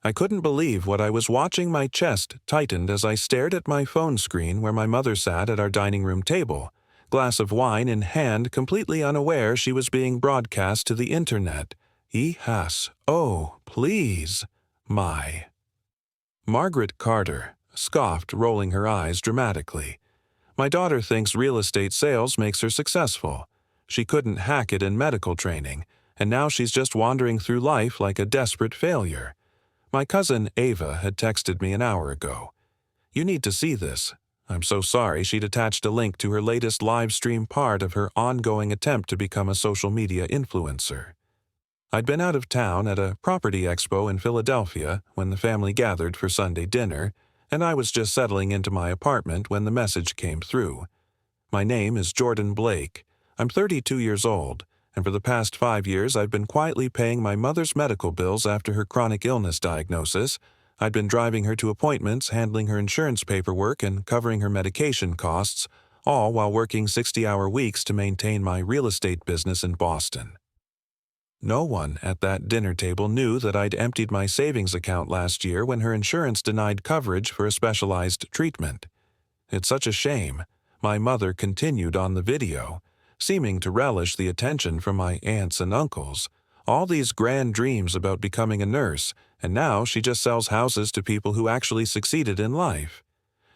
I couldn't believe what I was watching. My chest tightened as I stared at my phone screen where my mother sat at our dining room table, glass of wine in hand, completely unaware she was being broadcast to the internet. Yes, oh, please, my. Margaret Carter scoffed, rolling her eyes dramatically. My daughter thinks real estate sales makes her successful. She couldn't hack it in medical training, and now she's just wandering through life like a desperate failure. My cousin Ava had texted me an hour ago. You need to see this. I'm so sorry. She'd attached a link to her latest live stream, part of her ongoing attempt to become a social media influencer. I'd been out of town at a property expo in Philadelphia when the family gathered for Sunday dinner, and I was just settling into my apartment when the message came through. My name is Jordan Blake. I'm 32 years old, and for the past 5 years I've been quietly paying my mother's medical bills after her chronic illness diagnosis. I'd been driving her to appointments, handling her insurance paperwork, and covering her medication costs, all while working 60-hour weeks to maintain my real estate business in Boston. No one at that dinner table knew that I'd emptied my savings account last year when her insurance denied coverage for a specialized treatment. It's such a shame. My mother continued on the video, seeming to relish the attention from my aunts and uncles. All these grand dreams about becoming a nurse, and now she just sells houses to people who actually succeeded in life.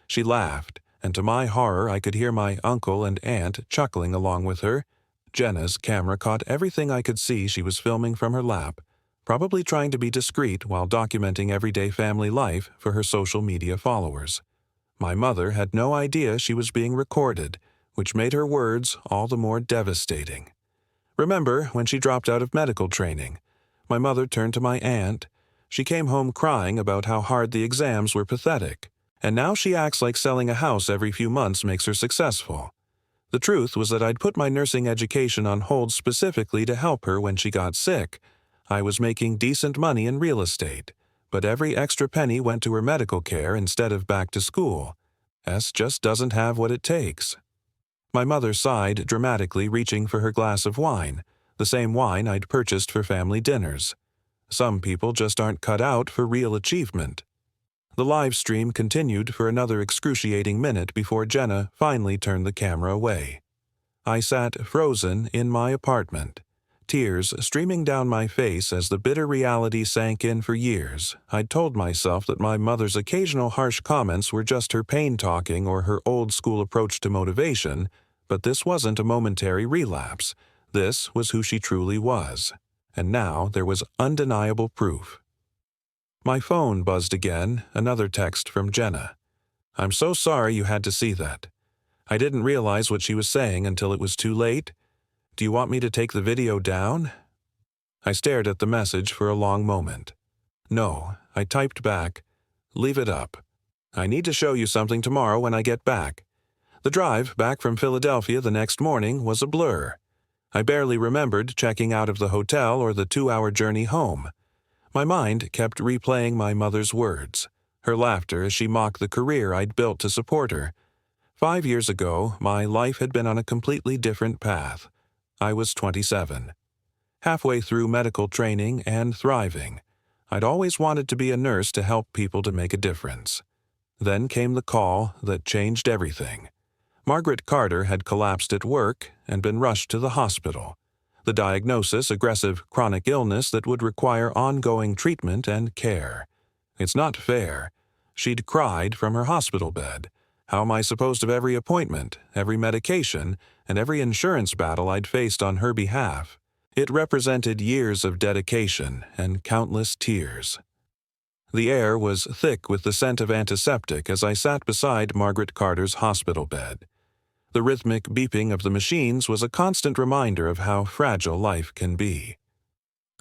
She laughed, and to my horror I could hear my uncle and aunt chuckling along with her. Jenna's camera caught everything I could see. She was filming from her lap, probably trying to be discreet while documenting everyday family life for her social media followers. My mother had no idea she was being recorded, which made her words all the more devastating. Remember when she dropped out of medical training? My mother turned to my aunt. She came home crying about how hard the exams were pathetic, and now she acts like selling a house every few months makes her successful. The truth was that I'd put my nursing education on hold specifically to help her when she got sick. I was making decent money in real estate, but every extra penny went to her medical care instead of back to school. Just doesn't have what it takes. My mother sighed dramatically, reaching for her glass of wine, the same wine I'd purchased for family dinners. Some people just aren't cut out for real achievement. The live stream continued for another excruciating minute before Jenna finally turned the camera away. I sat frozen in my apartment, tears streaming down my face as the bitter reality sank in. For years, I'd told myself that my mother's occasional harsh comments were just her pain talking or her old-school approach to motivation, but this wasn't a momentary relapse. This was who she truly was, and now there was undeniable proof. My phone buzzed again, another text from Jenna. I'm so sorry you had to see that. I didn't realize what she was saying until it was too late. Do you want me to take the video down? I stared at the message for a long moment. No, I typed back. Leave it up. I need to show you something tomorrow when I get back. The drive back from Philadelphia the next morning was a blur. I barely remembered checking out of the hotel or the 2-hour journey home. My mind kept replaying my mother's words, her laughter as she mocked the career I'd built to support her. 5 years ago, my life had been on a completely different path. I was 27. Halfway through medical training and thriving. I'd always wanted to be a nurse to help people to make a difference. Then came the call that changed everything. Margaret Carter had collapsed at work and been rushed to the hospital. The diagnosis, aggressive chronic illness that would require ongoing treatment and care. It's not fair. She'd cried from her hospital bed. How am I supposed to have every appointment, every medication, and every insurance battle I'd faced on her behalf? It represented years of dedication and countless tears. The air was thick with the scent of antiseptic as I sat beside Margaret Carter's hospital bed. The rhythmic beeping of the machines was a constant reminder of how fragile life can be.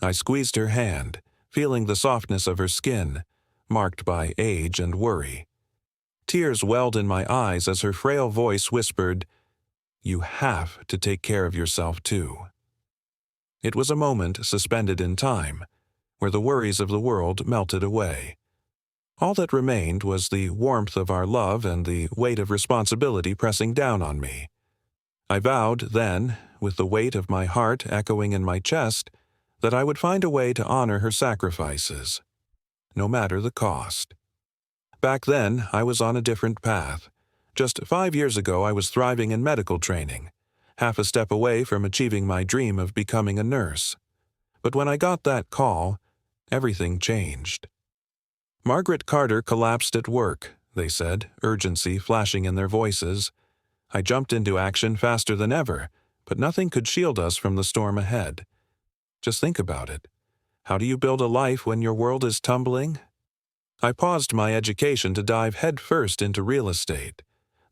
I squeezed her hand, feeling the softness of her skin, marked by age and worry. Tears welled in my eyes as her frail voice whispered, "You have to take care of yourself too." It was a moment suspended in time, where the worries of the world melted away. All that remained was the warmth of our love and the weight of responsibility pressing down on me. I vowed then, with the weight of my heart echoing in my chest, that I would find a way to honor her sacrifices. no matter the cost. Back then, I was on a different path. Just 5 years ago, I was thriving in medical training, half a step away from achieving my dream of becoming a nurse. But when I got that call, everything changed. Margaret Carter collapsed at work, they said, urgency flashing in their voices. I jumped into action faster than ever, but nothing could shield us from the storm ahead. Just think about it. How do you build a life when your world is tumbling? I paused my education to dive headfirst into real estate.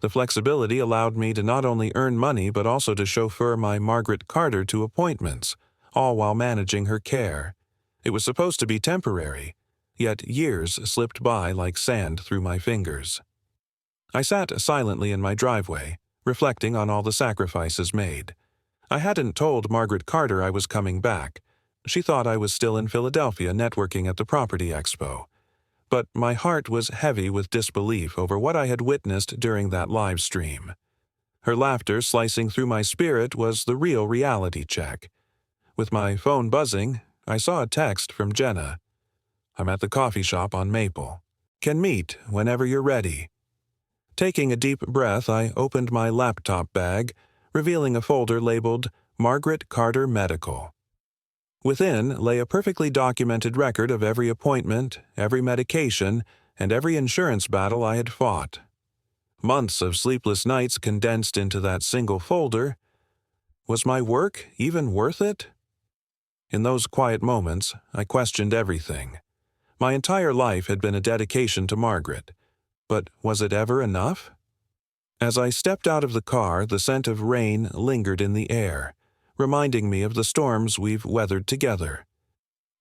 The flexibility allowed me to not only earn money but also to chauffeur my Margaret Carter to appointments, all while managing her care. It was supposed to be temporary, yet years slipped by like sand through my fingers. I sat silently in my driveway, reflecting on all the sacrifices made. I hadn't told Margaret Carter I was coming back. She thought I was still in Philadelphia networking at the Property Expo. But my heart was heavy with disbelief over what I had witnessed during that live stream. Her laughter slicing through my spirit was the real reality check. With my phone buzzing, I saw a text from Jenna. "I'm at the coffee shop on Maple. Can meet whenever you're ready." Taking a deep breath, I opened my laptop bag, revealing a folder labeled Margaret Carter Medical. Within lay a perfectly documented record of every appointment, every medication, and every insurance battle I had fought. Months of sleepless nights condensed into that single folder. Was my work even worth it? In those quiet moments, I questioned everything. My entire life had been a dedication to Margaret, but was it ever enough? As I stepped out of the car, the scent of rain lingered in the air, reminding me of the storms we've weathered together.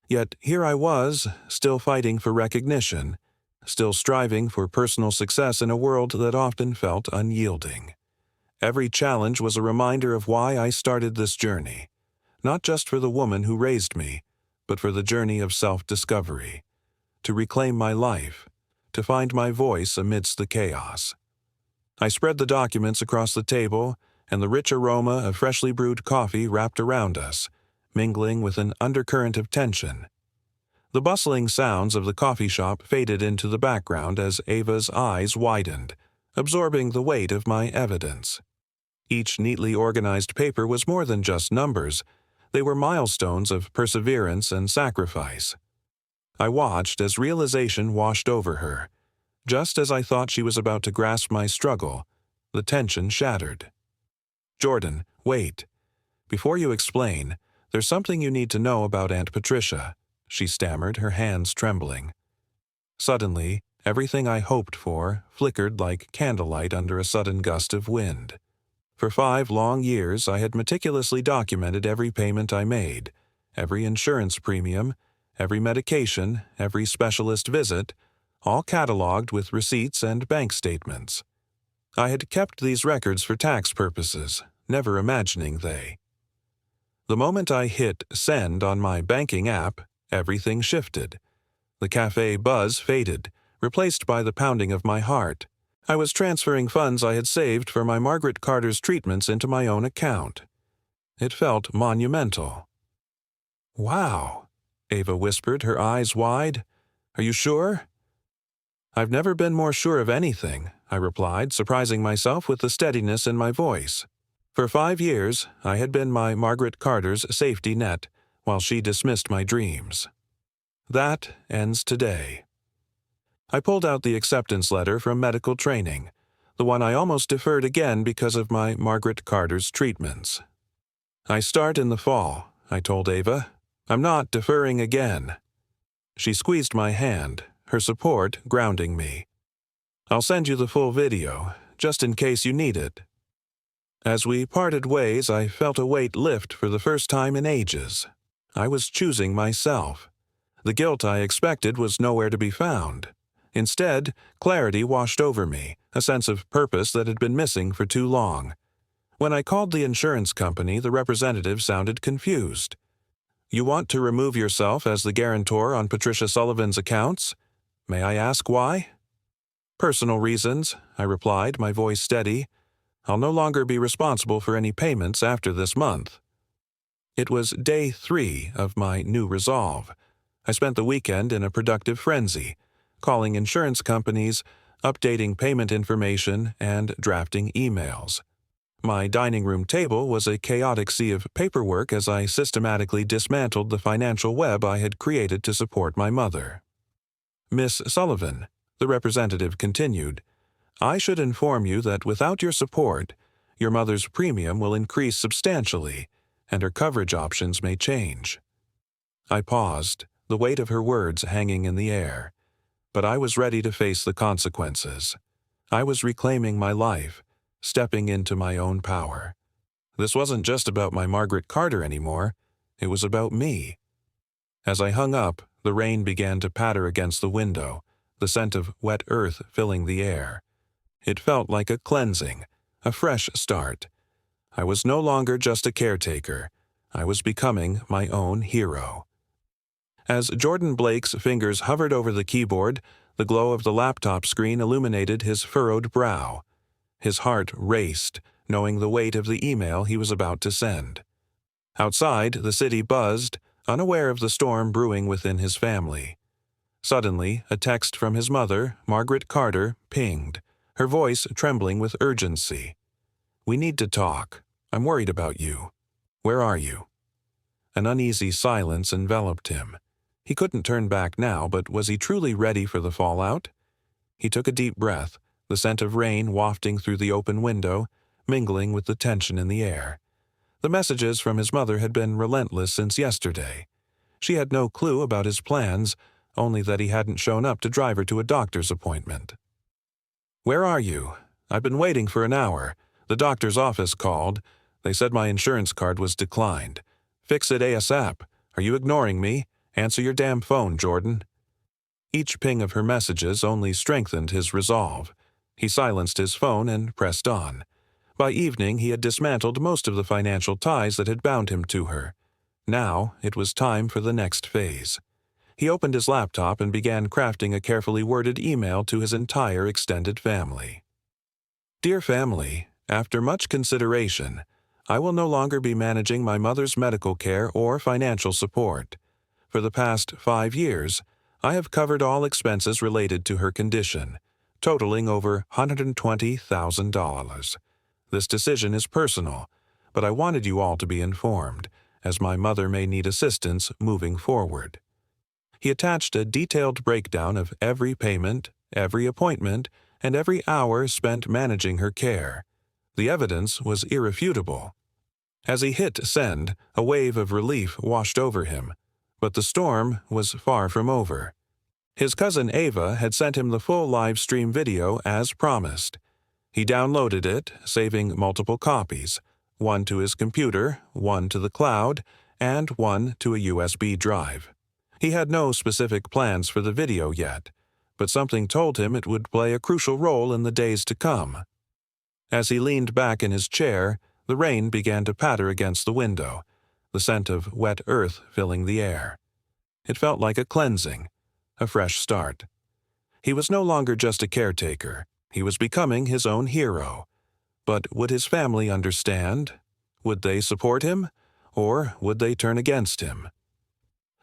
Yet here I was, still fighting for recognition, still striving for personal success in a world that often felt unyielding. Every challenge was a reminder of why I started this journey, not just for the woman who raised me, but for the journey of self-discovery, to reclaim my life, to find my voice amidst the chaos. I spread the documents across the table, and the rich aroma of freshly brewed coffee wrapped around us, mingling with an undercurrent of tension. The bustling sounds of the coffee shop faded into the background as Ava's eyes widened, absorbing the weight of my evidence. Each neatly organized paper was more than just numbers. They were milestones of perseverance and sacrifice. I watched as realization washed over her. Just as I thought she was about to grasp my struggle, the tension shattered. "Jordan, wait. Before you explain, there's something you need to know about Aunt Patricia," she stammered, her hands trembling. Suddenly, everything I hoped for flickered like candlelight under a sudden gust of wind. For 5 long years, I had meticulously documented every payment I made, every insurance premium, every medication, every specialist visit, all cataloged with receipts and bank statements. I had kept these records for tax purposes, never imagining they. The moment I hit send on my banking app, everything shifted. The cafe buzz faded, replaced by the pounding of my heart. I was transferring funds I had saved for my Margaret Carter's treatments into my own account. It felt monumental. "Wow," Ava whispered, her eyes wide. "Are you sure?" "I've never been more sure of anything," I replied, surprising myself with the steadiness in my voice. For 5 years, I had been my Margaret Carter's safety net, while she dismissed my dreams. That ends today. I pulled out the acceptance letter from medical training, the one I almost deferred again because of my Margaret Carter's treatments. "I start in the fall," I told Ava. "I'm not deferring again." She squeezed my hand, her support grounding me. "I'll send you the full video, just in case you need it." As we parted ways, I felt a weight lift for the first time in ages. I was choosing myself. The guilt I expected was nowhere to be found. Instead, clarity washed over me, a sense of purpose that had been missing for too long. When I called the insurance company, the representative sounded confused. "You want to remove yourself as the guarantor on Patricia Sullivan's accounts? May I ask why?" "Personal reasons," I replied, my voice steady. "I'll no longer be responsible for any payments after this month." It was day 3 of my new resolve. I spent the weekend in a productive frenzy, calling insurance companies, updating payment information, and drafting emails. My dining room table was a chaotic sea of paperwork as I systematically dismantled the financial web I had created to support my mother. "Miss Sullivan," the representative continued, "I should inform you that without your support, your mother's premium will increase substantially, and her coverage options may change." I paused, the weight of her words hanging in the air. But I was ready to face the consequences. I was reclaiming my life, stepping into my own power. This wasn't just about my Margaret Carter anymore. It was about me. As I hung up, the rain began to patter against the window, the scent of wet earth filling the air. It felt like a cleansing, a fresh start. I was no longer just a caretaker. I was becoming my own hero. As Jordan Blake's fingers hovered over the keyboard, the glow of the laptop screen illuminated his furrowed brow. His heart raced, knowing the weight of the email he was about to send. Outside, the city buzzed, unaware of the storm brewing within his family. Suddenly, a text from his mother, Margaret Carter, pinged, her voice trembling with urgency. "We need to talk. I'm worried about you. Where are you?" An uneasy silence enveloped him. He couldn't turn back now, but was he truly ready for the fallout? He took a deep breath, the scent of rain wafting through the open window, mingling with the tension in the air. The messages from his mother had been relentless since yesterday. She had no clue about his plans, only that he hadn't shown up to drive her to a doctor's appointment. "Where are you? I've been waiting for an hour. The doctor's office called. They said my insurance card was declined. Fix it ASAP. Are you ignoring me? Answer your damn phone, Jordan." Each ping of her messages only strengthened his resolve. He silenced his phone and pressed on. By evening, he had dismantled most of the financial ties that had bound him to her. Now, it was time for the next phase. He opened his laptop and began crafting a carefully worded email to his entire extended family. "Dear family, after much consideration, I will no longer be managing my mother's medical care or financial support. For the past 5 years, I have covered all expenses related to her condition, totaling over $120,000. This decision is personal, but I wanted you all to be informed, as my mother may need assistance moving forward." He attached a detailed breakdown of every payment, every appointment, and every hour spent managing her care. The evidence was irrefutable. As he hit send, a wave of relief washed over him. But the storm was far from over. His cousin Ava had sent him the full live stream video as promised. He downloaded it, saving multiple copies, one to his computer, one to the cloud, and one to a USB drive. He had no specific plans for the video yet, but something told him it would play a crucial role in the days to come. As he leaned back in his chair, the rain began to patter against the window, the scent of wet earth filling the air. It felt like a cleansing, a fresh start. He was no longer just a caretaker. He was becoming his own hero. But would his family understand? Would they support him? Or would they turn against him?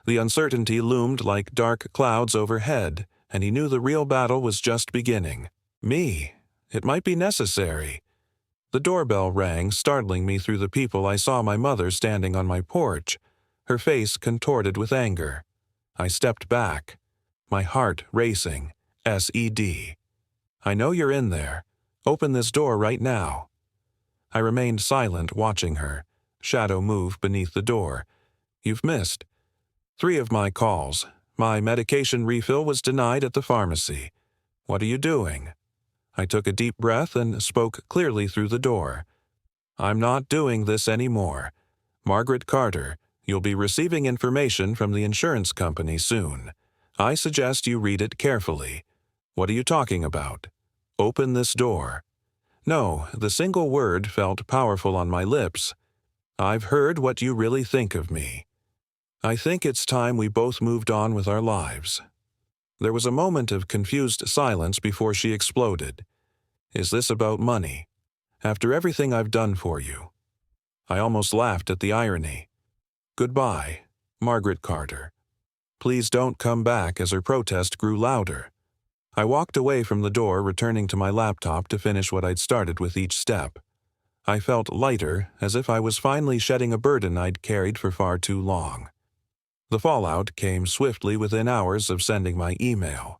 The uncertainty loomed like dark clouds overhead, and he knew the real battle was just beginning. Me. It might be necessary. The doorbell rang, startling me through the people. I saw my mother standing on my porch, her face contorted with anger. I stepped back, my heart racing. SED. "I know you're in there. Open this door right now." I remained silent, watching her, shadow move beneath the door. "You've missed 3 of my calls. My medication refill was denied at the pharmacy. What are you doing?" I took a deep breath and spoke clearly through the door. "I'm not doing this anymore. Margaret Carter, you'll be receiving information from the insurance company soon. I suggest you read it carefully. What are you talking about? Open this door." No, the single word felt powerful on my lips. "I've heard what you really think of me. I think it's time we both moved on with our lives." There was a moment of confused silence before she exploded. "Is this about money? After everything I've done for you?" I almost laughed at the irony. "Goodbye, Margaret Carter." Please don't come back, as her protest grew louder. I walked away from the door, returning to my laptop to finish what I'd started with each step. I felt lighter, as if I was finally shedding a burden I'd carried for far too long. The fallout came swiftly within hours of sending my email.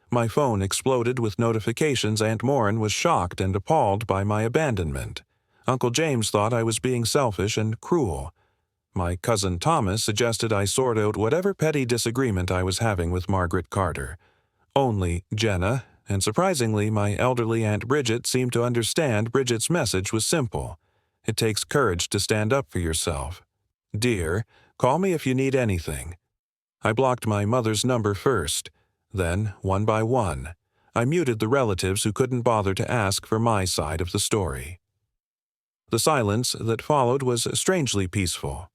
My phone exploded with notifications. Aunt Morin was shocked and appalled by my abandonment. Uncle James thought I was being selfish and cruel. My cousin Thomas suggested I sort out whatever petty disagreement I was having with Margaret Carter. Only Jenna, and surprisingly my elderly Aunt Bridget, seemed to understand. Bridget's message was simple. It takes courage to stand up for yourself. Dear, call me if you need anything. I blocked my mother's number first. Then, one by one, I muted the relatives who couldn't bother to ask for my side of the story. The silence that followed was strangely peaceful.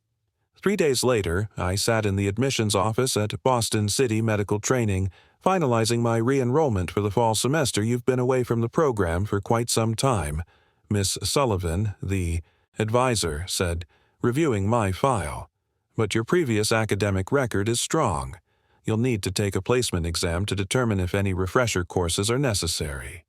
3 days later, I sat in the admissions office at Boston City Medical Training, finalizing my re-enrollment for the fall semester. You've been away from the program for quite some time, Miss Sullivan, the advisor, said, reviewing my file. But your previous academic record is strong. You'll need to take a placement exam to determine if any refresher courses are necessary.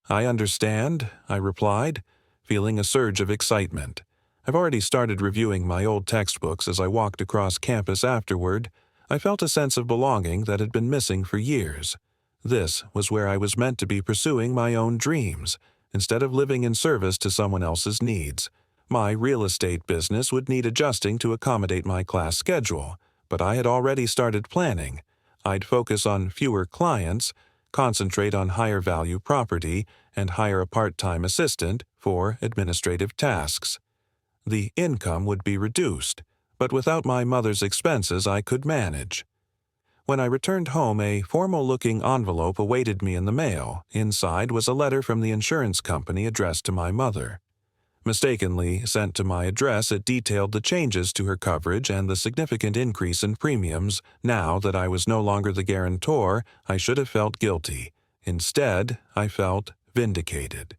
I understand, I replied, feeling a surge of excitement. I've already started reviewing my old textbooks. As I walked across campus afterward, I felt a sense of belonging that had been missing for years. This was where I was meant to be, pursuing my own dreams, instead of living in service to someone else's needs. My real estate business would need adjusting to accommodate my class schedule, but I had already started planning. I'd focus on fewer clients, concentrate on higher-value property, and hire a part-time assistant for administrative tasks. The income would be reduced, but without my mother's expenses I could manage. When I returned home, a formal-looking envelope awaited me in the mail. Inside was a letter from the insurance company addressed to my mother. Mistakenly sent to my address, it detailed the changes to her coverage and the significant increase in premiums. Now that I was no longer the guarantor, I should have felt guilty. Instead, I felt vindicated.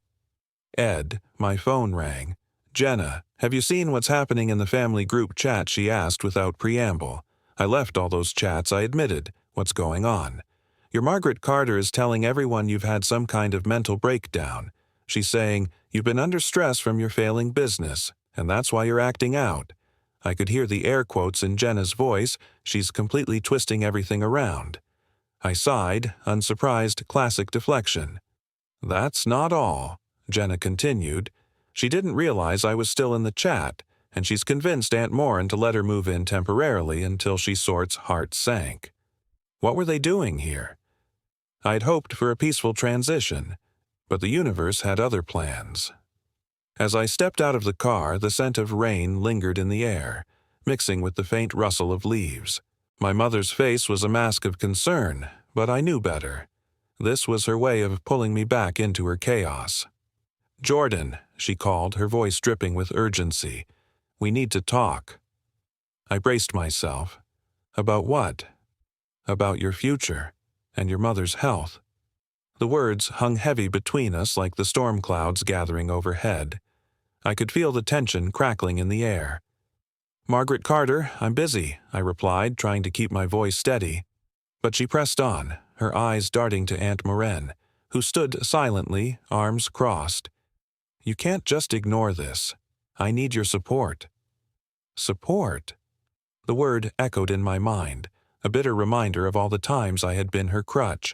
Ed, my phone rang. Jenna, have you seen what's happening in the family group chat? She asked without preamble. I left all those chats, I admitted. What's going on? Your Margaret Carter is telling everyone you've had some kind of mental breakdown. She's saying you've been under stress from your failing business, and that's why you're acting out. I could hear the air quotes in Jenna's voice. She's completely twisting everything around. I sighed, unsurprised. Classic deflection. That's not all, Jenna continued. She didn't realize I was still in the chat, and she's convinced Aunt Morin to let her move in temporarily until she sorts. Heart sank. What were they doing here? I'd hoped for a peaceful transition, but the universe had other plans. As I stepped out of the car, the scent of rain lingered in the air, mixing with the faint rustle of leaves. My mother's face was a mask of concern, but I knew better. This was her way of pulling me back into her chaos. Jordan, she called, her voice dripping with urgency. We need to talk. I braced myself. About what? About your future and your mother's health. The words hung heavy between us like the storm clouds gathering overhead. I could feel the tension crackling in the air. Margaret Carter, I'm busy, I replied, trying to keep my voice steady. But she pressed on, her eyes darting to Aunt Morin, who stood silently, arms crossed. You can't just ignore this. I need your support. Support? The word echoed in my mind, a bitter reminder of all the times I had been her crutch.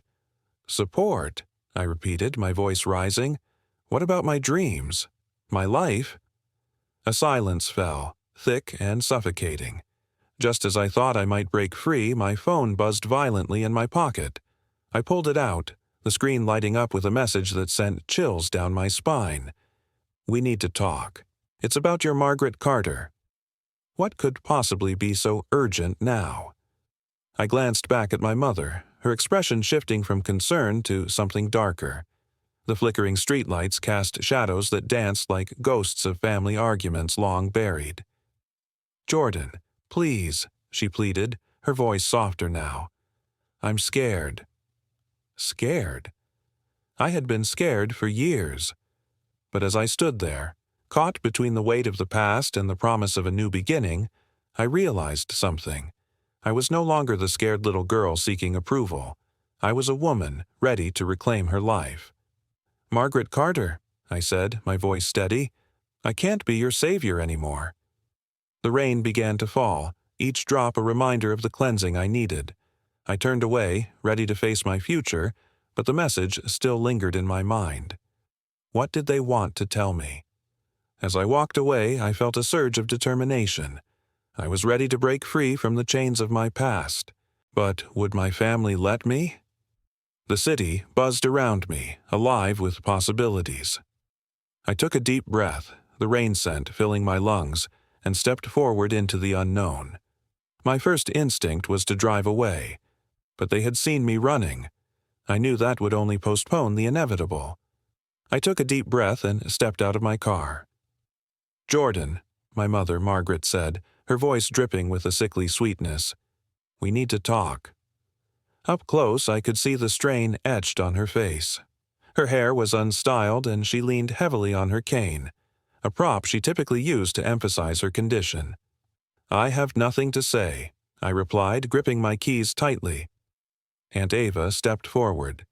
Support, I repeated, my voice rising. What about my dreams? My life? A silence fell, thick and suffocating. Just as I thought I might break free, my phone buzzed violently in my pocket. I pulled it out, the screen lighting up with a message that sent chills down my spine. We need to talk. It's about your Margaret Carter. What could possibly be so urgent now? I glanced back at my mother, her expression shifting from concern to something darker. The flickering streetlights cast shadows that danced like ghosts of family arguments long buried. Jordan, please, she pleaded, her voice softer now. I'm scared. Scared? I had been scared for years. But as I stood there, caught between the weight of the past and the promise of a new beginning, I realized something. I was no longer the scared little girl seeking approval. I was a woman ready to reclaim her life. "Margaret Carter," I said, my voice steady. "I can't be your savior anymore." The rain began to fall, each drop a reminder of the cleansing I needed. I turned away, ready to face my future, but the message still lingered in my mind. What did they want to tell me? As I walked away, I felt a surge of determination. I was ready to break free from the chains of my past. But would my family let me? The city buzzed around me, alive with possibilities. I took a deep breath, the rain scent filling my lungs, and stepped forward into the unknown. My first instinct was to drive away, but they had seen me running. I knew that would only postpone the inevitable. I took a deep breath and stepped out of my car. "Jordan," my mother, Margaret, said, her voice dripping with a sickly sweetness, "we need to talk." Up close, I could see the strain etched on her face. Her hair was unstyled and she leaned heavily on her cane, a prop she typically used to emphasize her condition. "I have nothing to say," I replied, gripping my keys tightly. Aunt Ava stepped forward.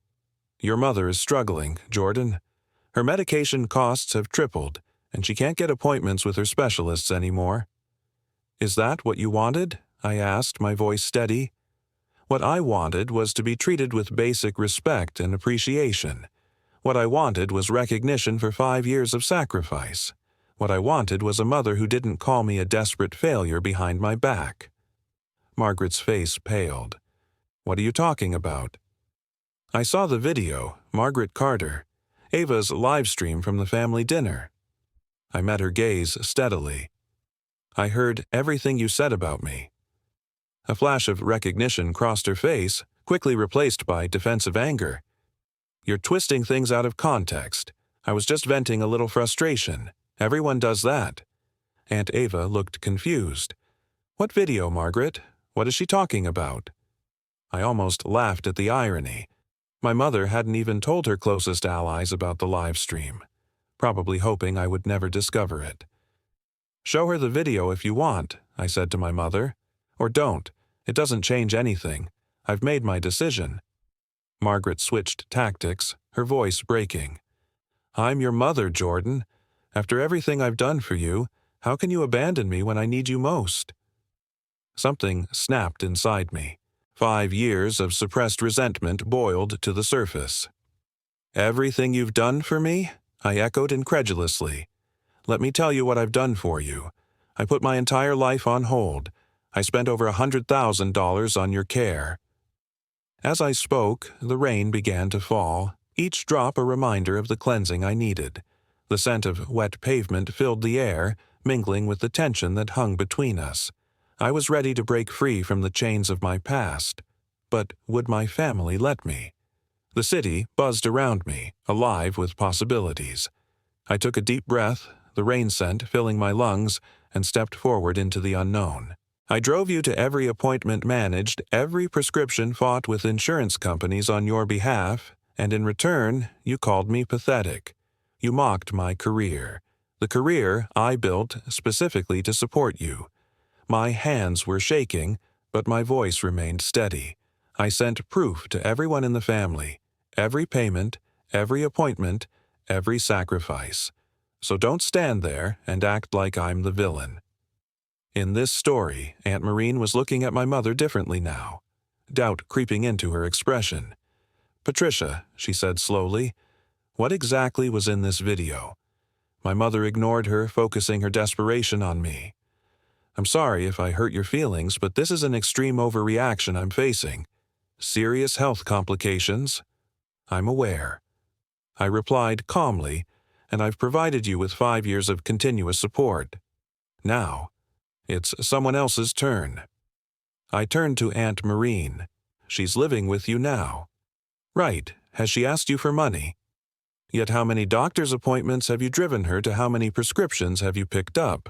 "Your mother is struggling, Jordan. Her medication costs have tripled, and she can't get appointments with her specialists anymore." "Is that what you wanted?" I asked, my voice steady. What I wanted was to be treated with basic respect and appreciation. What I wanted was recognition for 5 years of sacrifice. What I wanted was a mother who didn't call me a desperate failure behind my back. Margaret's face paled. "What are you talking about?" "I saw the video, Margaret Carter, Ava's live stream from the family dinner." I met her gaze steadily. "I heard everything you said about me." A flash of recognition crossed her face, quickly replaced by defensive anger. "You're twisting things out of context. I was just venting a little frustration. Everyone does that." Aunt Ava looked confused. "What video, Margaret? What is she talking about?" I almost laughed at the irony. My mother hadn't even told her closest allies about the live stream, probably hoping I would never discover it. "Show her the video if you want," I said to my mother. "Or don't. It doesn't change anything. I've made my decision." Margaret switched tactics, her voice breaking. "I'm your mother, Jordan. After everything I've done for you, how can you abandon me when I need you most?" Something snapped inside me. 5 years of suppressed resentment boiled to the surface. "Everything you've done for me?" I echoed incredulously. "Let me tell you what I've done for you. I put my entire life on hold. I spent over $100,000 on your care." As I spoke, the rain began to fall, each drop a reminder of the cleansing I needed. The scent of wet pavement filled the air, mingling with the tension that hung between us. I was ready to break free from the chains of my past. But would my family let me? The city buzzed around me, alive with possibilities. I took a deep breath, the rain scent filling my lungs, and stepped forward into the unknown. "I drove you to every appointment managed, every prescription fought with insurance companies on your behalf, and in return, you called me pathetic. You mocked my career, the career I built specifically to support you. My hands were shaking, but my voice remained steady. I sent proof to everyone in the family, every payment, every appointment, every sacrifice. So don't stand there and act like I'm the villain." In this story, Aunt Maureen was looking at my mother differently now, doubt creeping into her expression. "Patricia," she said slowly, "what exactly was in this video?" My mother ignored her, focusing her desperation on me. "I'm sorry if I hurt your feelings, but this is an extreme overreaction I'm facing. Serious health complications." "I'm aware," I replied calmly, "and I've provided you with 5 years of continuous support. Now, it's someone else's turn." I turned to Aunt Maureen. "She's living with you now." "Right. Has she asked you for money?" "Yet how many doctor's appointments have you driven her to? How many prescriptions have you picked up?"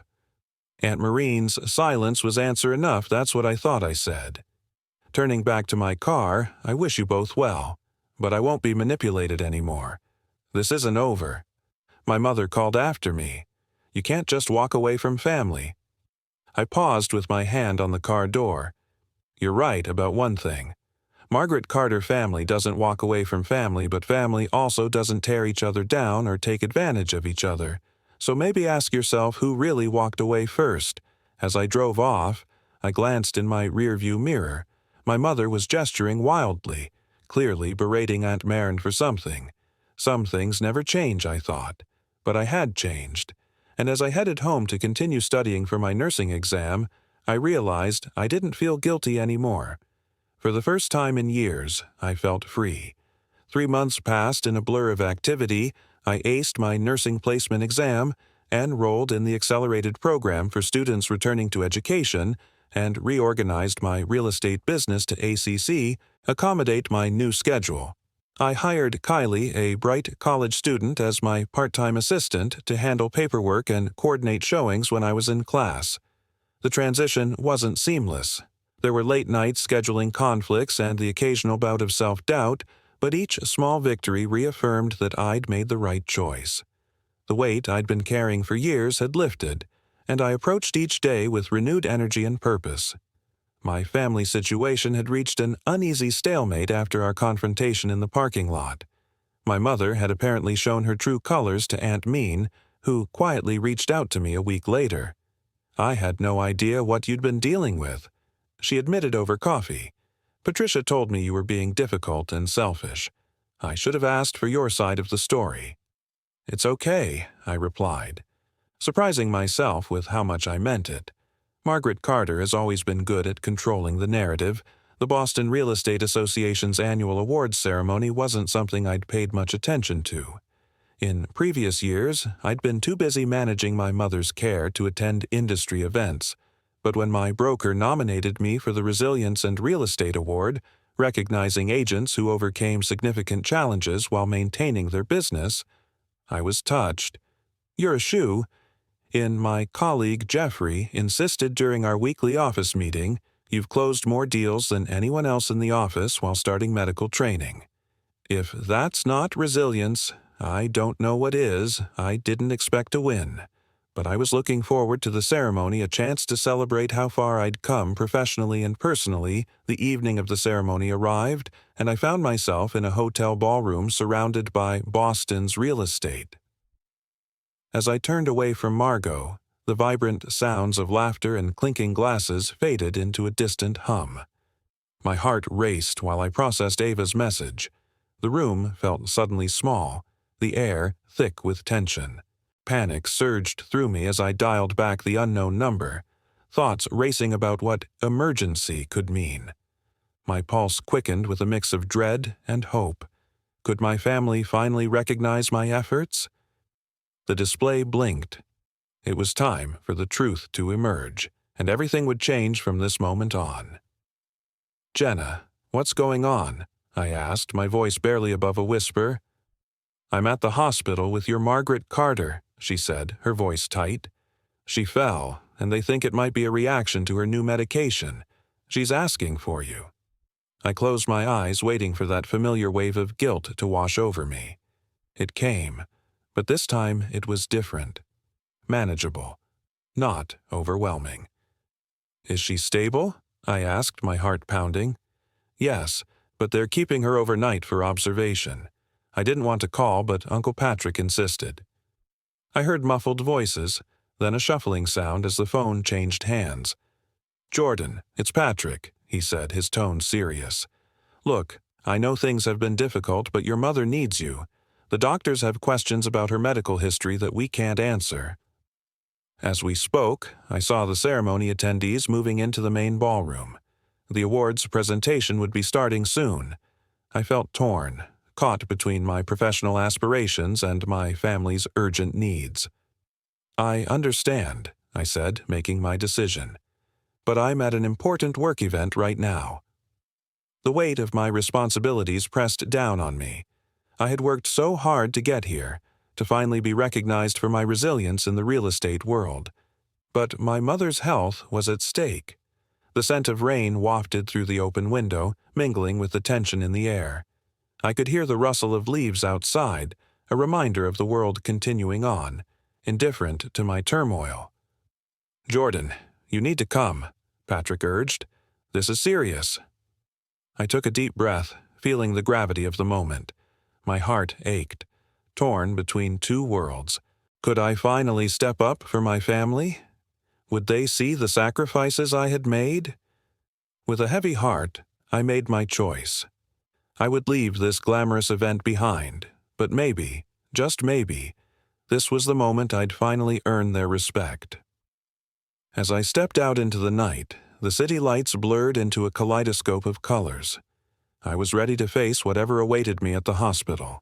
Aunt Maureen's silence was answer enough, that's what I thought I said. Turning back to my car, "I wish you both well, but I won't be manipulated anymore. This isn't over." My mother called after me. "You can't just walk away from family." I paused with my hand on the car door. You're right about one thing. Margaret Carter family doesn't walk away from family, but family also doesn't tear each other down or take advantage of each other. So maybe ask yourself who really walked away first. As I drove off, I glanced in my rearview mirror. My mother was gesturing wildly, clearly berating Aunt Maren for something. Some things never change, I thought. But I had changed. And as I headed home to continue studying for my nursing exam, I realized I didn't feel guilty anymore. For the first time in years, I felt free. 3 months passed in a blur of activity. I aced my nursing placement exam, enrolled in the accelerated program for students returning to education, and reorganized my real estate business to ACC, accommodate my new schedule. I hired Kylie, a bright college student, as my part-time assistant to handle paperwork and coordinate showings when I was in class. The transition wasn't seamless. There were late-night scheduling conflicts and the occasional bout of self-doubt, but each small victory reaffirmed that I'd made the right choice. The weight I'd been carrying for years had lifted, and I approached each day with renewed energy and purpose. My family situation had reached an uneasy stalemate after our confrontation in the parking lot. My mother had apparently shown her true colors to Aunt Mean, who quietly reached out to me a week later. I had no idea what you'd been dealing with, she admitted over coffee. Patricia told me you were being difficult and selfish. I should have asked for your side of the story. It's okay, I replied, surprising myself with how much I meant it. Margaret Carter has always been good at controlling the narrative. The Boston Real Estate Association's annual awards ceremony wasn't something I'd paid much attention to. In previous years, I'd been too busy managing my mother's care to attend industry events. But when my broker nominated me for the Resilience and Real Estate Award, recognizing agents who overcame significant challenges while maintaining their business, I was touched. You're a shoe. In my colleague Jeffrey insisted during our weekly office meeting, you've closed more deals than anyone else in the office while starting medical training. If that's not resilience, I don't know what is. I didn't expect to win. But I was looking forward to the ceremony, a chance to celebrate how far I'd come professionally and personally. The evening of the ceremony arrived, and I found myself in a hotel ballroom surrounded by Boston's real estate. As I turned away from Margot, the vibrant sounds of laughter and clinking glasses faded into a distant hum. My heart raced while I processed Ava's message. The room felt suddenly small, the air thick with tension. Panic surged through me as I dialed back the unknown number, thoughts racing about what emergency could mean. My pulse quickened with a mix of dread and hope. Could my family finally recognize my efforts? The display blinked. It was time for the truth to emerge, and everything would change from this moment on. "Jenna, what's going on?" I asked, my voice barely above a whisper. "I'm at the hospital with your Margaret Carter," she said, her voice tight. "She fell, and they think it might be a reaction to her new medication. She's asking for you." I closed my eyes, waiting for that familiar wave of guilt to wash over me. It came, but this time it was different. Manageable, not overwhelming. "Is she stable?" I asked, my heart pounding. "Yes, but they're keeping her overnight for observation. I didn't want to call, but Uncle Patrick insisted." I heard muffled voices, then a shuffling sound as the phone changed hands. "Jordan, it's Patrick," he said, his tone serious. "Look, I know things have been difficult, but your mother needs you. The doctors have questions about her medical history that we can't answer." As we spoke, I saw the ceremony attendees moving into the main ballroom. The awards presentation would be starting soon. I felt torn, caught between my professional aspirations and my family's urgent needs. "I understand," I said, making my decision. "But I'm at an important work event right now." The weight of my responsibilities pressed down on me. I had worked so hard to get here, to finally be recognized for my resilience in the real estate world. But my mother's health was at stake. The scent of rain wafted through the open window, mingling with the tension in the air. I could hear the rustle of leaves outside, a reminder of the world continuing on, indifferent to my turmoil. "Jordan, you need to come," Patrick urged. This is serious." I took a deep breath, feeling the gravity of the moment. My heart ached, torn between two worlds. Could I finally step up for my family? Would they see the sacrifices I had made? With a heavy heart, I made my choice. I would leave this glamorous event behind, but maybe, just maybe, this was the moment I'd finally earn their respect. As I stepped out into the night, the city lights blurred into a kaleidoscope of colors. I was ready to face whatever awaited me at the hospital.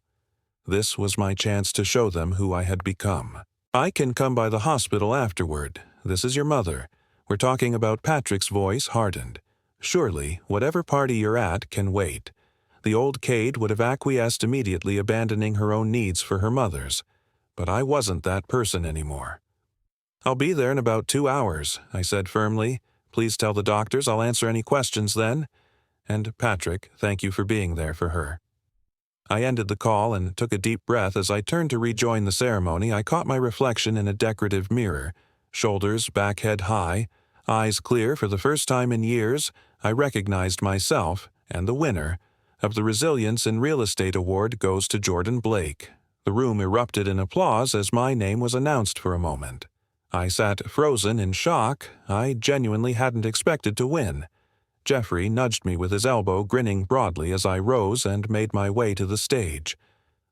This was my chance to show them who I had become. "I can come by the hospital afterward. This is your mother." We're talking about Patrick's voice hardened. "Surely, whatever party you're at can wait." The old Cade would have acquiesced immediately, abandoning her own needs for her mother's. But I wasn't that person anymore. "I'll be there in about 2 hours," I said firmly. "Please tell the doctors I'll answer any questions then. And Patrick, thank you for being there for her." I ended the call and took a deep breath. As I turned to rejoin the ceremony, I caught my reflection in a decorative mirror. Shoulders back, head high, eyes clear. For the first time in years, I recognized myself, and the winner of the Resilience in Real Estate Award goes to Jordan Blake. The room erupted in applause as my name was announced. For a moment I sat frozen in shock. I genuinely hadn't expected to win. Jeffrey nudged me with his elbow, grinning broadly as I rose and made my way to the stage.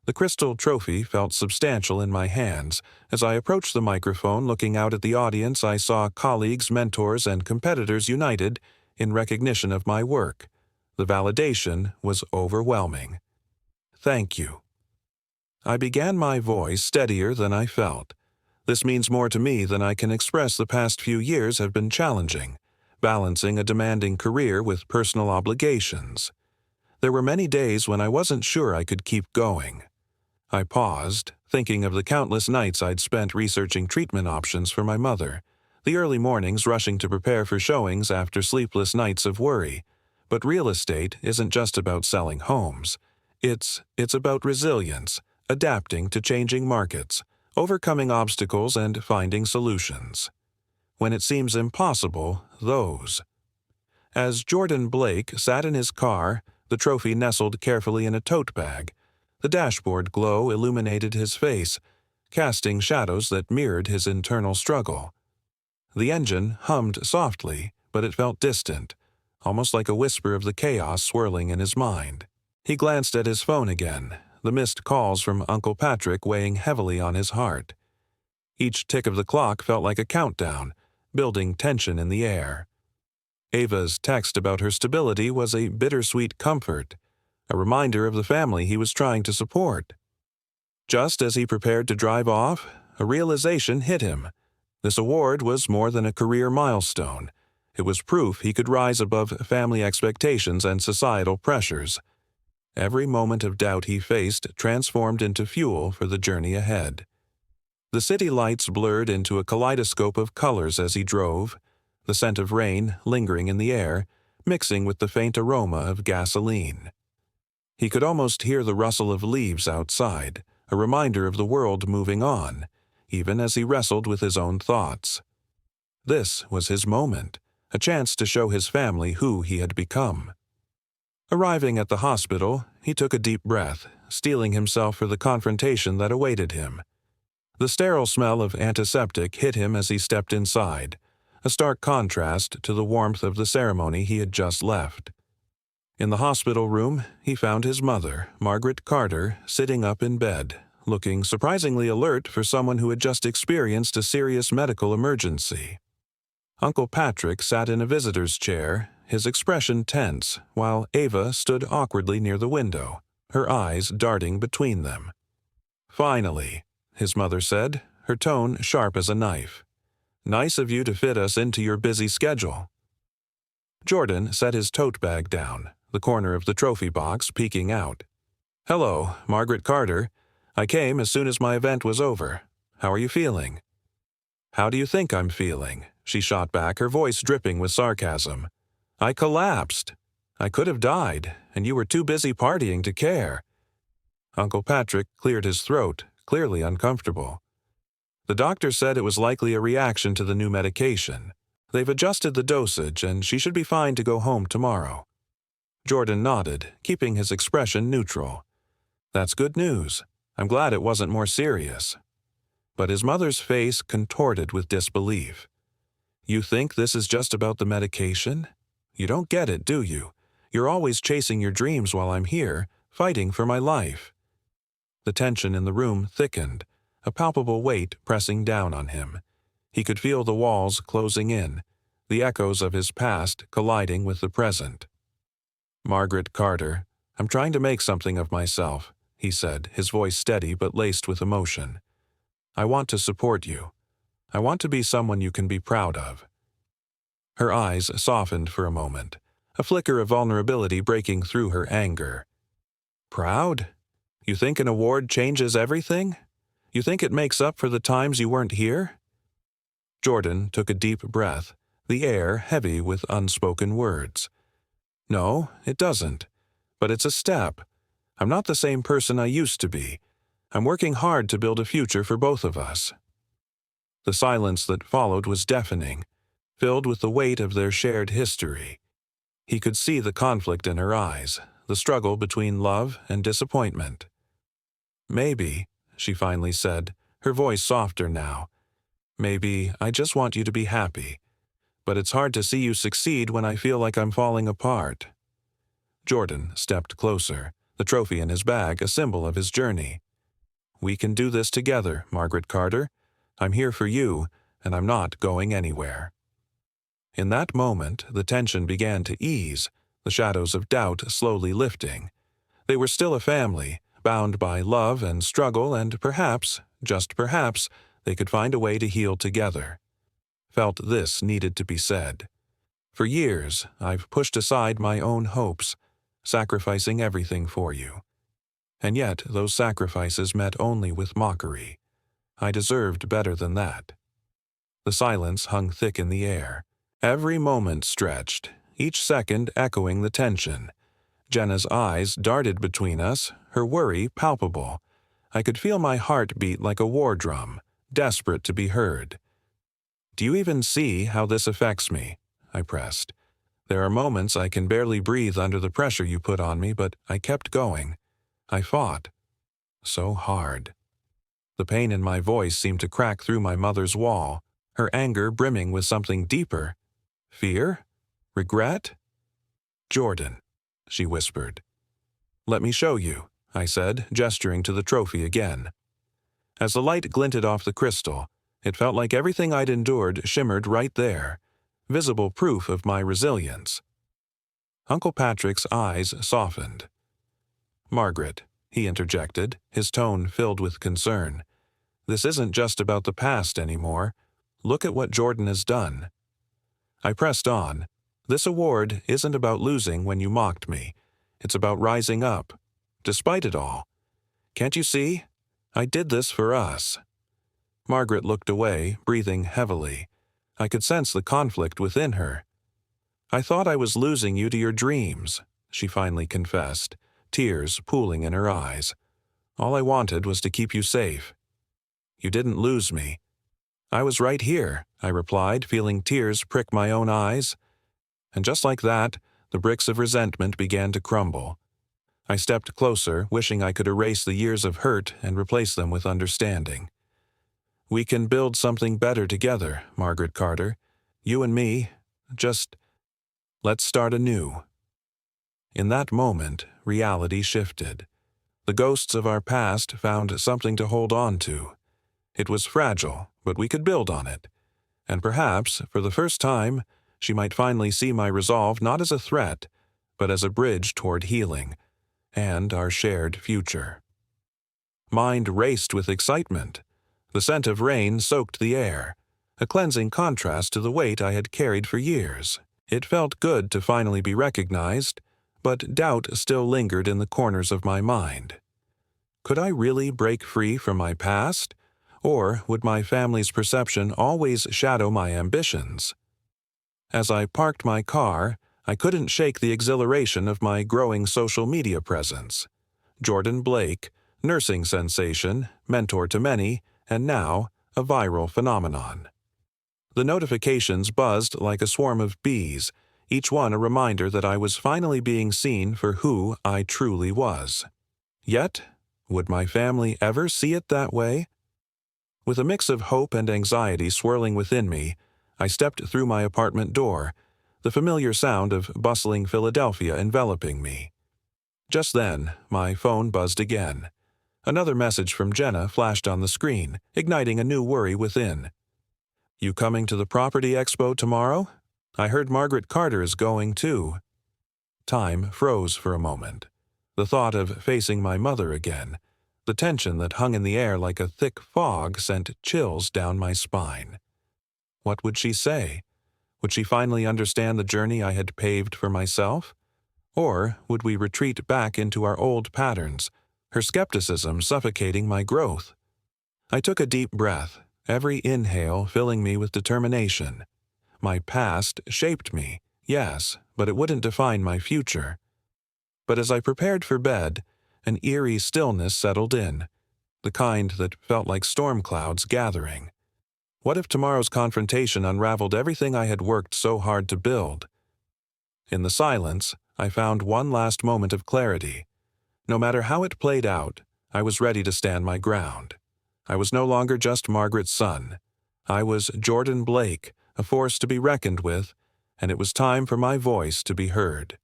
The crystal trophy felt substantial in my hands. As I approached the microphone, looking out at the audience, I saw colleagues, mentors, and competitors united in recognition of my work. The validation was overwhelming. "Thank you." I began, my voice steadier than I felt. "This means more to me than I can express. The past few years have been challenging, balancing a demanding career with personal obligations. There were many days when I wasn't sure I could keep going." I paused, thinking of the countless nights I'd spent researching treatment options for my mother, the early mornings rushing to prepare for showings after sleepless nights of worry. But real estate isn't just about selling homes. It's about resilience, adapting to changing markets, overcoming obstacles, and finding solutions. When it seems impossible, those. As Jordan Blake sat in his car, the trophy nestled carefully in a tote bag. The dashboard glow illuminated his face, casting shadows that mirrored his internal struggle. The engine hummed softly, but it felt distant, almost like a whisper of the chaos swirling in his mind. He glanced at his phone again, the missed calls from Uncle Patrick weighing heavily on his heart. Each tick of the clock felt like a countdown, building tension in the air. Ava's text about her stability was a bittersweet comfort, a reminder of the family he was trying to support. Just as he prepared to drive off, a realization hit him. This award was more than a career milestone. It was proof he could rise above family expectations and societal pressures. Every moment of doubt he faced transformed into fuel for the journey ahead. The city lights blurred into a kaleidoscope of colors as he drove, the scent of rain lingering in the air, mixing with the faint aroma of gasoline. He could almost hear the rustle of leaves outside, a reminder of the world moving on, even as he wrestled with his own thoughts. This was his moment, a chance to show his family who he had become. Arriving at the hospital, he took a deep breath, steeling himself for the confrontation that awaited him. The sterile smell of antiseptic hit him as he stepped inside, a stark contrast to the warmth of the ceremony he had just left. In the hospital room, he found his mother, Margaret Carter, sitting up in bed, looking surprisingly alert for someone who had just experienced a serious medical emergency. Uncle Patrick sat in a visitor's chair, his expression tense, while Ava stood awkwardly near the window, her eyes darting between them. "Finally," his mother said, her tone sharp as a knife. "Nice of you to fit us into your busy schedule." Jordan set his tote bag down, the corner of the trophy box peeking out. "Hello, Margaret Carter. I came as soon as my event was over. How are you feeling?" "How do you think I'm feeling?" she shot back, her voice dripping with sarcasm. "I collapsed. I could have died, and you were too busy partying to care." Uncle Patrick cleared his throat, clearly uncomfortable. "The doctor said it was likely a reaction to the new medication. They've adjusted the dosage, and she should be fine to go home tomorrow." Jordan nodded, keeping his expression neutral. "That's good news. I'm glad it wasn't more serious." But his mother's face contorted with disbelief. "You think this is just about the medication? You don't get it, do you? You're always chasing your dreams while I'm here, fighting for my life." The tension in the room thickened, a palpable weight pressing down on him. He could feel the walls closing in, the echoes of his past colliding with the present. "Margaret Carter, I'm trying to make something of myself," he said, his voice steady but laced with emotion. "I want to support you. I want to be someone you can be proud of." Her eyes softened for a moment, a flicker of vulnerability breaking through her anger. "Proud? You think an award changes everything? You think it makes up for the times you weren't here?" Jordan took a deep breath, the air heavy with unspoken words. "No, it doesn't. But it's a step. I'm not the same person I used to be. I'm working hard to build a future for both of us." The silence that followed was deafening, filled with the weight of their shared history. He could see the conflict in her eyes, the struggle between love and disappointment. "Maybe," she finally said, her voice softer now, "maybe I just want you to be happy. But it's hard to see you succeed when I feel like I'm falling apart." Jordan stepped closer, the trophy in his bag a symbol of his journey. "We can do this together, Margaret Carter. I'm here for you, and I'm not going anywhere." In that moment, the tension began to ease, the shadows of doubt slowly lifting. They were still a family, bound by love and struggle, and perhaps, just perhaps, they could find a way to heal together. Felt this needed to be said. For years, I've pushed aside my own hopes, sacrificing everything for you. And yet, those sacrifices met only with mockery. I deserved better than that. The silence hung thick in the air. Every moment stretched, each second echoing the tension. Jenna's eyes darted between us, her worry palpable. I could feel my heart beat like a war drum, desperate to be heard. "Do you even see how this affects me?" I pressed. "There are moments I can barely breathe under the pressure you put on me, but I kept going. I fought. So hard." The pain in my voice seemed to crack through my mother's wall, her anger brimming with something deeper. "Fear? Regret?" "Jordan," she whispered. "Let me show you," I said, gesturing to the trophy again. As the light glinted off the crystal, it felt like everything I'd endured shimmered right there, visible proof of my resilience. Uncle Patrick's eyes softened. "Margaret," he interjected, his tone filled with concern, "this isn't just about the past anymore. Look at what Jordan has done." I pressed on. "This award isn't about losing when you mocked me. It's about rising up, despite it all. Can't you see? I did this for us." Margaret looked away, breathing heavily. I could sense the conflict within her. "I thought I was losing you to your dreams," she finally confessed, tears pooling in her eyes. "All I wanted was to keep you safe." "You didn't lose me." "I was right here," I replied, feeling tears prick my own eyes. And just like that, the bricks of resentment began to crumble. I stepped closer, wishing I could erase the years of hurt and replace them with understanding. "We can build something better together, Margaret Carter. You and me. Let's start anew." In that moment, reality shifted. The ghosts of our past found something to hold on to. It was fragile, but we could build on it. And perhaps, for the first time, she might finally see my resolve not as a threat, but as a bridge toward healing, and our shared future. Mind raced with excitement. The scent of rain soaked the air, a cleansing contrast to the weight I had carried for years. It felt good to finally be recognized, but doubt still lingered in the corners of my mind. Could I really break free from my past? Or would my family's perception always shadow my ambitions? As I parked my car, I couldn't shake the exhilaration of my growing social media presence. Jordan Blake, nursing sensation, mentor to many, and now a viral phenomenon. The notifications buzzed like a swarm of bees, each one a reminder that I was finally being seen for who I truly was. Yet, would my family ever see it that way? With a mix of hope and anxiety swirling within me, I stepped through my apartment door, the familiar sound of bustling Philadelphia enveloping me. Just then, my phone buzzed again. Another message from Jenna flashed on the screen, igniting a new worry within. "You coming to the property expo tomorrow? I heard Margaret Carter is going too." Time froze for a moment. The thought of facing my mother again, the tension that hung in the air like a thick fog, sent chills down my spine. What would she say? Would she finally understand the journey I had paved for myself? Or would we retreat back into our old patterns, her skepticism suffocating my growth? I took a deep breath, every inhale filling me with determination. My past shaped me, yes, but it wouldn't define my future. But as I prepared for bed, an eerie stillness settled in, the kind that felt like storm clouds gathering. What if tomorrow's confrontation unraveled everything I had worked so hard to build? In the silence, I found one last moment of clarity. No matter how it played out, I was ready to stand my ground. I was no longer just Margaret's son. I was Jordan Blake, a force to be reckoned with, and it was time for my voice to be heard.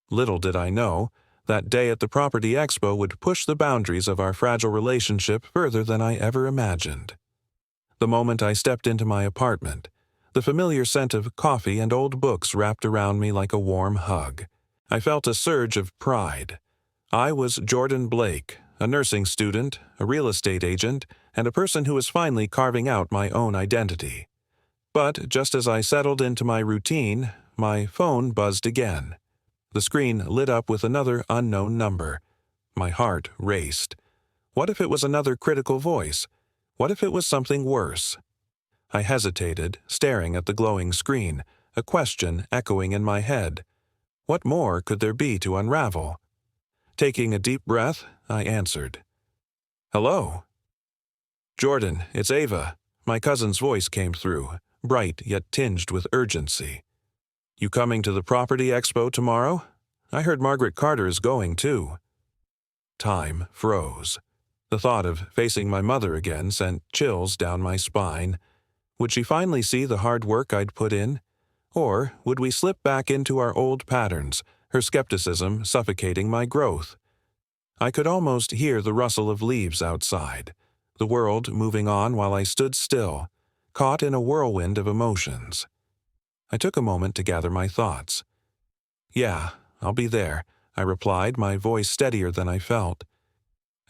Little did I know, that day at the Property Expo would push the boundaries of our fragile relationship further than I ever imagined. The moment I stepped into my apartment, the familiar scent of coffee and old books wrapped around me like a warm hug. I felt a surge of pride. I was Jordan Blake, a nursing student, a real estate agent, and a person who was finally carving out my own identity. But just as I settled into my routine, my phone buzzed again. The screen lit up with another unknown number. My heart raced. What if it was another critical voice? What if it was something worse? I hesitated, staring at the glowing screen, a question echoing in my head. What more could there be to unravel? Taking a deep breath, I answered. "Hello." "Jordan, it's Ava." My cousin's voice came through, bright yet tinged with urgency. "You coming to the Property Expo tomorrow? I heard Margaret Carter is going too." Time froze. The thought of facing my mother again sent chills down my spine. Would she finally see the hard work I'd put in? Or would we slip back into our old patterns, her skepticism suffocating my growth? I could almost hear the rustle of leaves outside, the world moving on while I stood still, caught in a whirlwind of emotions. I took a moment to gather my thoughts. "Yeah, I'll be there," I replied, my voice steadier than I felt.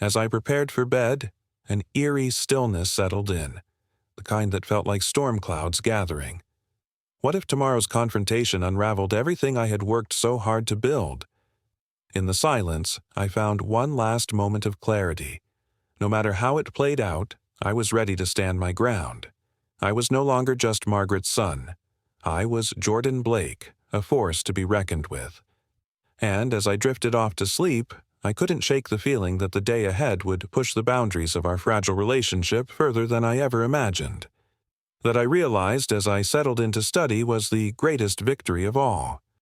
As I prepared for bed, an eerie stillness settled in, the kind that felt like storm clouds gathering. What if tomorrow's confrontation unraveled everything I had worked so hard to build? In the silence, I found one last moment of clarity. No matter how it played out, I was ready to stand my ground. I was no longer just Margaret's son. I was Jordan Blake, a force to be reckoned with. And as I drifted off to sleep, I couldn't shake the feeling that the day ahead would push the boundaries of our fragile relationship further than I ever imagined. That I realized as I settled into study was the greatest victory of all.